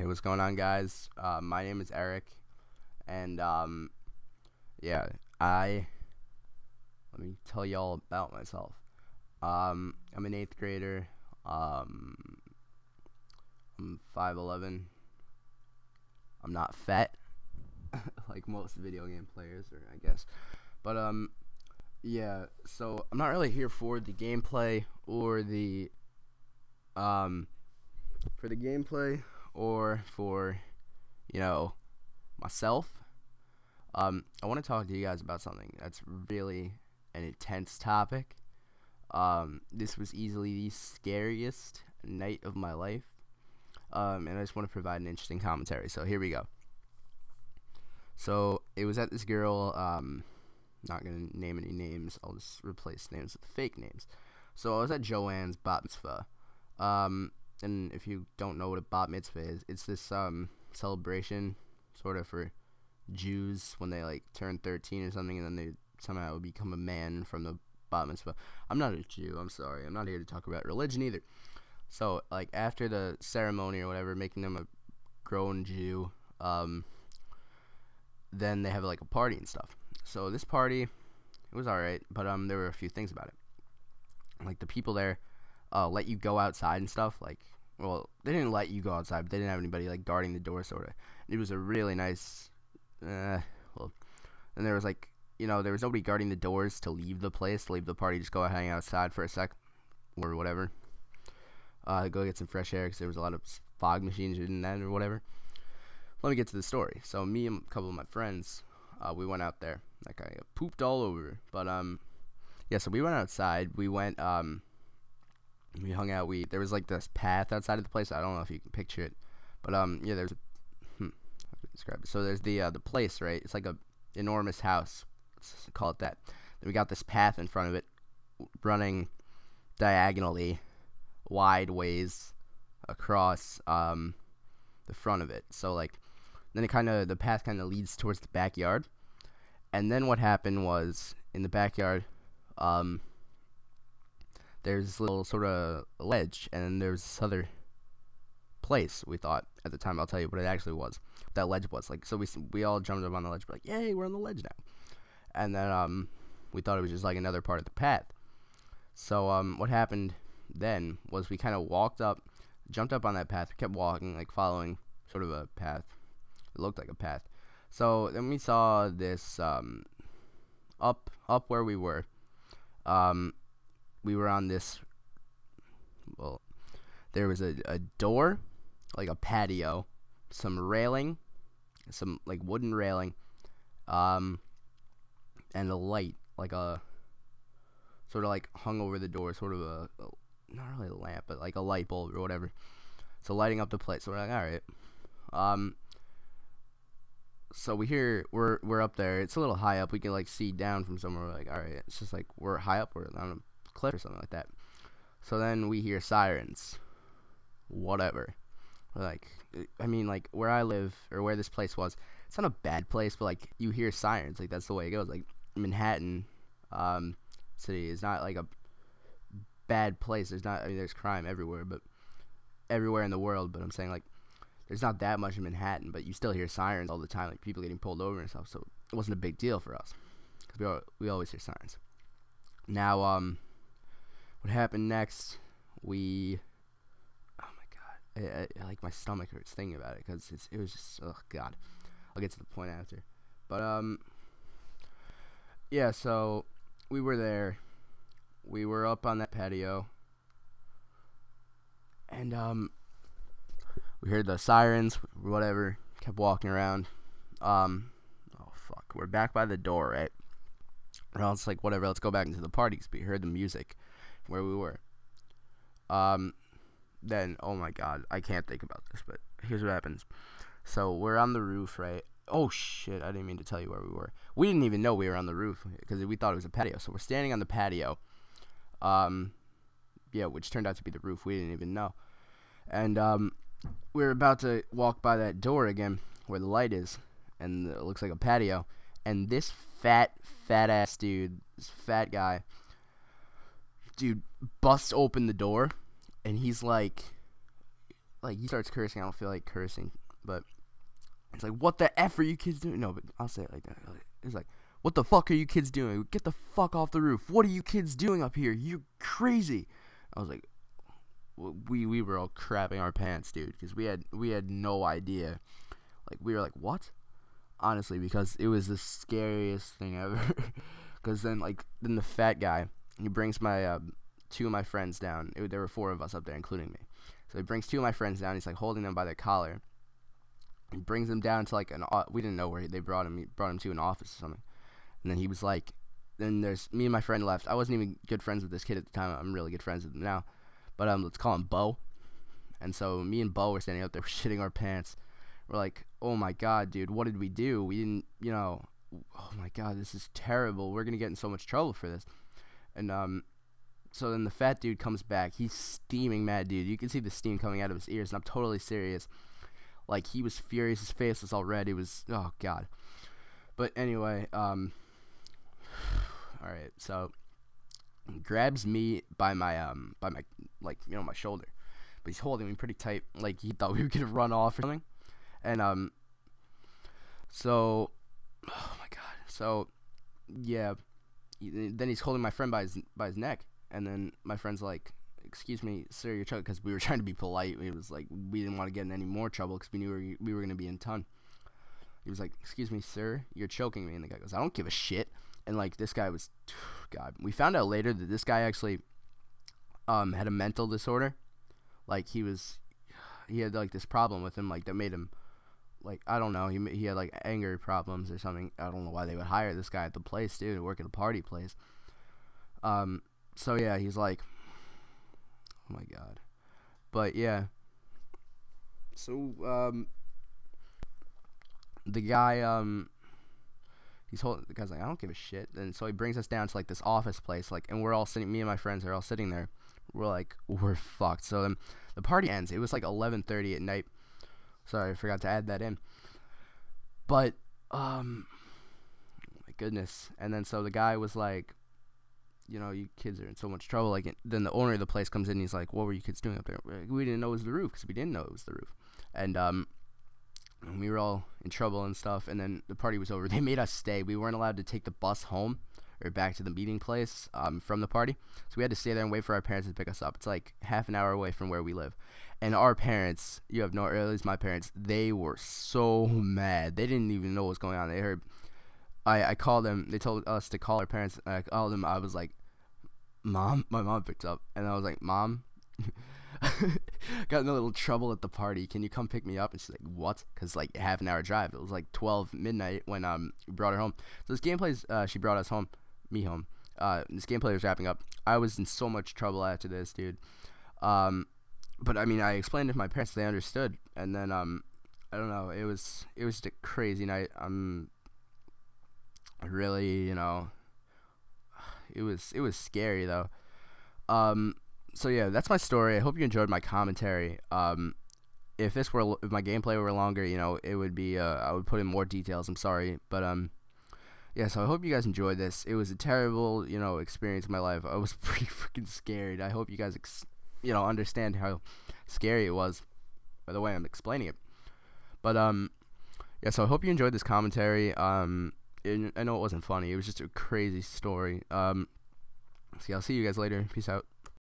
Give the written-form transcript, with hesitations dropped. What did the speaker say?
Hey, what's going on, guys? My name is Eric, and yeah, I let me tell y'all about myself. I'm an eighth grader. Um, I'm 5'11". I'm not fat like most video game players, or I guess, but yeah. So I'm not really here for the gameplay or um the gameplay or for myself. I want to talk to you guys about something that's really an intense topic. This was easily the scariest night of my life, and I just want to provide an interesting commentary. So here we go. So it was at this girl. Not gonna name any names. I'll just replace names with fake names. So I was at Joanne's bat mitzvah. And if you don't know what a bat mitzvah is, it's this celebration sort of for Jews when they like turn 13 or something, and then they somehow become a man from the bat mitzvah. I'm not a Jew. I'm sorry. I'm not here to talk about religion either. So like after the ceremony or whatever, making them a grown Jew, then they have like a party and stuff. So this party, it was alright, but there were a few things about it. Like the people there let you go outside and stuff. Like, well, they didn't let you go outside, but they didn't have anybody like guarding the door, sort of. It was a really nice. Well, and there was like, there was nobody guarding the doors to leave the place, to leave the party, just go hang outside for a sec or whatever. Go get some fresh air because there was a lot of fog machines in that or whatever. Let me get to the story. So me and a couple of my friends, we went out there. Like I pooped all over, but yeah. So we went outside. We went we hung out. There was like this path outside of the place. I don't know if you can picture it, but yeah, there's how can I describe it? So there's the place, right? It's like a enormous house. Let's call it that. Then we got this path in front of it, running diagonally, wide ways across the front of it. So like, then the path kind of leads towards the backyard. And then what happened was in the backyard, there's this little sort of ledge, and then there's this other place. We thought at the time, I'll tell you what it actually was. What that ledge was like. So we all jumped up on the ledge, like, yay, we're on the ledge now. And then we thought it was just like another part of the path. So what happened then was we kind of walked up, jumped up on that path, kept walking, like following sort of a path. It looked like a path. So then we saw this up where we were. We were on this. Well, there was a door, like a patio, some railing, some like wooden railing, and a light, like a sort of like hung over the door, sort of a not really a lamp, but like a light bulb or whatever. So lighting up the place. So we're like, all right. So we're up there. It's a little high up. We can like see down from somewhere. We're like, all right. It's just like we're high up. We're on a cliff or something like that. So then we hear sirens. Whatever. We're like, I mean, like where I live or where this place was, it's not a bad place, but like you hear sirens. Like that's the way it goes. Like Manhattan, city is not like a bad place. There's crime everywhere, but everywhere in the world. But I'm saying like, there's not that much in Manhattan, but you still hear sirens all the time, like people getting pulled over and stuff. So it wasn't a big deal for us because we always hear sirens. Now, what happened next? Oh my god, I like my stomach hurts thinking about it because it was just, oh god. I'll get to the point after, but yeah. So we were there. We were up on that patio, and we heard the sirens, whatever, kept walking around. Oh fuck, we're back by the door, right? Well, it's like, whatever, let's go back into the party, because we heard the music where we were. Then, oh my god, I can't think about this, but here's what happens. So, we're on the roof, right? Oh shit, I didn't mean to tell you where we were. We didn't even know we were on the roof, because we thought it was a patio. So, we're standing on the patio. Yeah, which turned out to be the roof. We didn't even know. And, we were about to walk by that door again where the light is, and it looks like a patio, and this fat ass dude, this fat guy, dude, busts open the door, and he's like, like he starts cursing. I don't feel like cursing, but it's like, what the F are you kids doing? No, but I'll say it like that. It's like, what the fuck are you kids doing? Get the fuck off the roof. What are you kids doing up here? You're crazy. I was like, we were all crapping our pants, dude, because we had no idea. Like, we were like, what? Honestly, because it was the scariest thing ever. Because then the fat guy, he brings my two of my friends down. There were 4 of us up there, including me. So he brings 2 of my friends down. He's like holding them by their collar. He brings them down to like we didn't know where they brought him. He brought him to an office or something. And then he was like, then there's me and my friend left. I wasn't even good friends with this kid at the time. I'm really good friends with him now. But let's call him Bo. And so me and Bo were standing up there shitting our pants. We're like, oh my god, dude, what did we do? We didn't, oh my god, this is terrible. We're gonna get in so much trouble for this. And so then the fat dude comes back. He's steaming mad, dude. You can see the steam coming out of his ears, and I'm totally serious. Like, he was furious. His face was all red. It was, oh god. But anyway, alright, so he grabs me by my like, my shoulder. But he's holding me pretty tight, like he thought we were gonna run off or something. And so, oh my god, so yeah, then he's holding my friend by his neck, and then my friend's like, excuse me, sir, you're choking, because we were trying to be polite. It was like, we didn't want to get in any more trouble, because we knew we were going to be in ton. He was like, excuse me, sir, you're choking me. And the guy goes, I don't give a shit. And like, this guy was, god, we found out later that this guy actually had a mental disorder. Like, he had like this problem with him, like, that made him, like, I don't know, he had like anger problems or something. I don't know why they would hire this guy at the place, dude, to work at a party place. So yeah, he's like, oh my god. But yeah, so the guy the guy's like, I don't give a shit. And so he brings us down to like this office place, like, and we're all sitting, me and my friends are all sitting there. We're like, we're fucked. So then the party ends. It was like 11:30 at night. Sorry, I forgot to add that in. But my goodness. And then so the guy was like, you kids are in so much trouble. Like, then the owner of the place comes in and he's like, what were you kids doing up there? We didn't know it was the roof, because we didn't know it was the roof. And we were all in trouble and stuff. And then the party was over. They made us stay. We weren't allowed to take the bus home or back to the meeting place from the party. So we had to stay there and wait for our parents to pick us up. It's like half an hour away from where we live. And our parents, you have no, or at least my parents, they were so mad. They didn't even know what was going on. They heard, I called them. They told us to call our parents. And I called them. I was like, Mom. My mom picked up. And I was like, Mom, got in a little trouble at the party. Can you come pick me up? And she's like, what? Because like half an hour drive. It was like 12 midnight when we brought her home. So this gameplay, she brought us home. Me home. This gameplay was wrapping up. I was in so much trouble after this, dude. But I mean, I explained it to my parents. They understood. And then I don't know. It was just a crazy night. Really, it was scary though. So yeah, that's my story. I hope you enjoyed my commentary. If my gameplay were longer, it would be I would put in more details. I'm sorry, but yeah. So I hope you guys enjoyed this. It was a terrible, experience in my life. I was pretty freaking scared. I hope you guys, understand how scary it was by the way I'm explaining it. But yeah. So I hope you enjoyed this commentary. I know it wasn't funny. It was just a crazy story. So yeah, I'll see you guys later. Peace out.